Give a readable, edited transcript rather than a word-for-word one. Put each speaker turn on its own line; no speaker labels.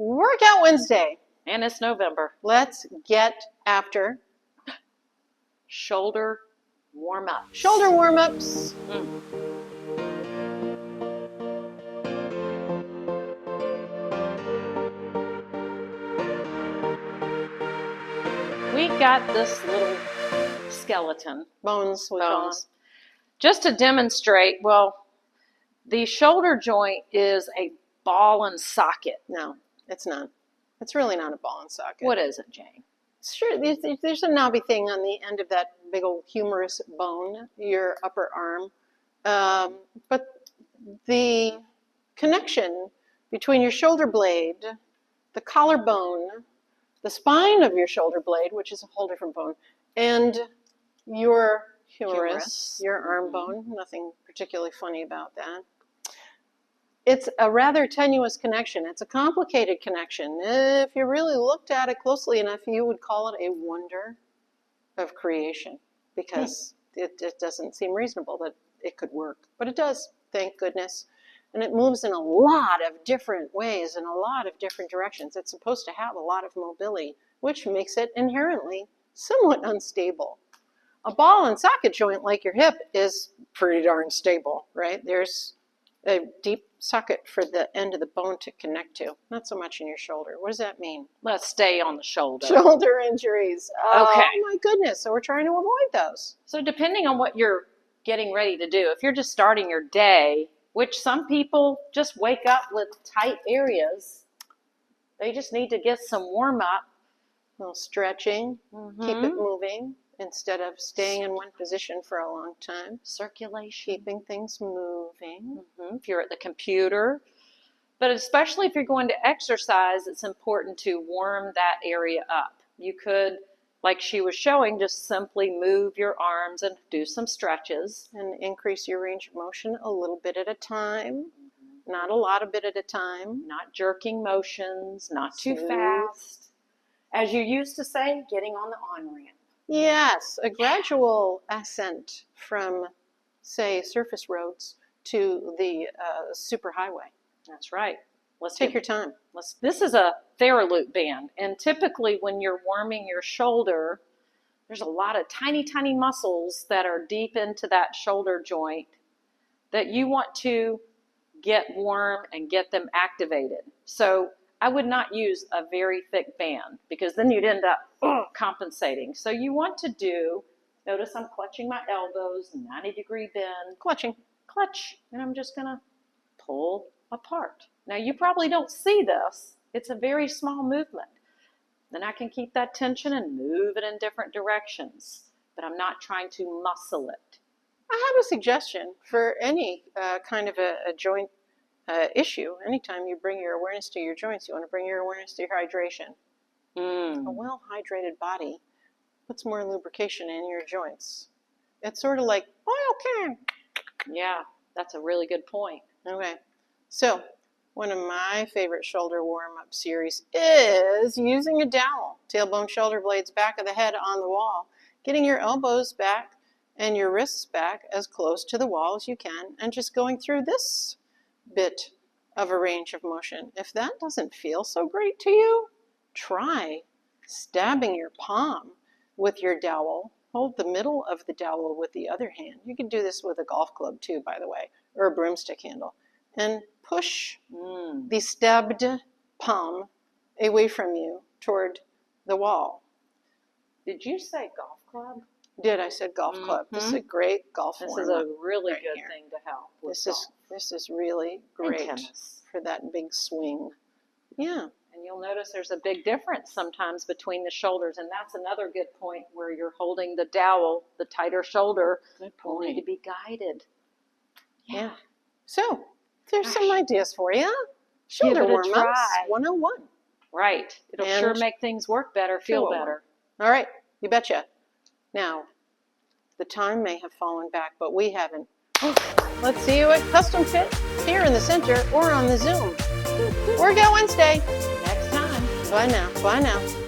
Workout Wednesday.
And it's November.
Let's get after
shoulder warm-ups.
Shoulder warm-ups.
We got this little skeleton.
Bones, we call them.
Just to demonstrate, well, the shoulder joint is a ball and socket.
No, it's not. It's really not a ball and socket.
What is it, Jane?
Sure, there's a knobby thing on the end of that big old humerus bone, your upper arm. But the connection between your shoulder blade, the collarbone, the spine of your shoulder blade, which is a whole different bone, and your humerus, your arm bone, nothing particularly funny about that. It's a rather tenuous connection. It's a complicated connection. If you really looked at it closely enough, you would call it a wonder of creation, because it doesn't seem reasonable that it could work. But it does, thank goodness. And it moves in a lot of different ways, in a lot of different directions. It's supposed to have a lot of mobility, which makes it inherently somewhat unstable. A ball and socket joint like your hip is pretty darn stable, right? There's a deep socket for the end of the bone to connect to, not so much in your shoulder. What does that mean?
Let's stay on the shoulder.
Shoulder injuries. Oh,
okay.
My goodness. So we're trying to avoid those.
So depending on what you're getting ready to do, if you're just starting your day, which some people just wake up with tight areas, they just need to get some warm up.
A little stretching, keep it moving instead of staying in one position for a long time.
Circulation.
Keeping things moving.
If you're at the computer. But especially if you're going to exercise, it's important to warm that area up. You could, like she was showing, just simply move your arms and do some stretches.
And increase your range of motion a little bit at a time. Not a lot of bit at a time.
Not jerking motions, not too fast. As you used to say, getting on the on-ramp.
Yes, a gradual ascent from, say, surface roads to the superhighway.
That's right.
Let's take your time.
This is a Theraloop band, and typically when you're warming your shoulder, there's a lot of tiny, tiny muscles that are deep into that shoulder joint that you want to get warm and get them activated. So I would not use a very thick band, because then you'd end up compensating. So you want to do, notice I'm clutching my elbows, 90-degree bend. Clutch, and I'm just going to pull apart. Now you probably don't see this. It's a very small movement. Then I can keep that tension and move it in different directions, but I'm not trying to muscle it.
I have a suggestion for any kind of a joint issue. Anytime you bring your awareness to your joints, you want to bring your awareness to your hydration. A well-hydrated body puts more lubrication in your joints. It's sort of like oil can.
Yeah, that's a really good point.
Okay, so one of my favorite shoulder warm-up series is using a dowel. Tailbone, shoulder blades, back of the head on the wall. Getting your elbows back and your wrists back as close to the wall as you can, and just going through this bit of a range of motion. If that doesn't feel so great to you, try stabbing your palm with your dowel. Hold the middle of the dowel with the other hand. You can do this with a golf club too, by the way, or a broomstick handle. And push the stabbed palm away from you toward the wall.
Did you say golf club?
I said golf club. This is a great golf warm-up.
This is a really good thing to help with
This is really great for that big swing. Yeah.
And you'll notice there's a big difference sometimes between the shoulders, and that's another good point where you're holding the dowel, the tighter shoulder, will need to be guided.
Yeah. So there's some ideas for you. Shoulder warm-ups 101.
Right. It'll sure make things work better, feel better.
All right. You betcha. Now, the time may have fallen back, but we haven't. Let's see you at Custom Fit here in the center or on the Zoom. Workout Wednesday.
Next time.
Bye now. Bye now.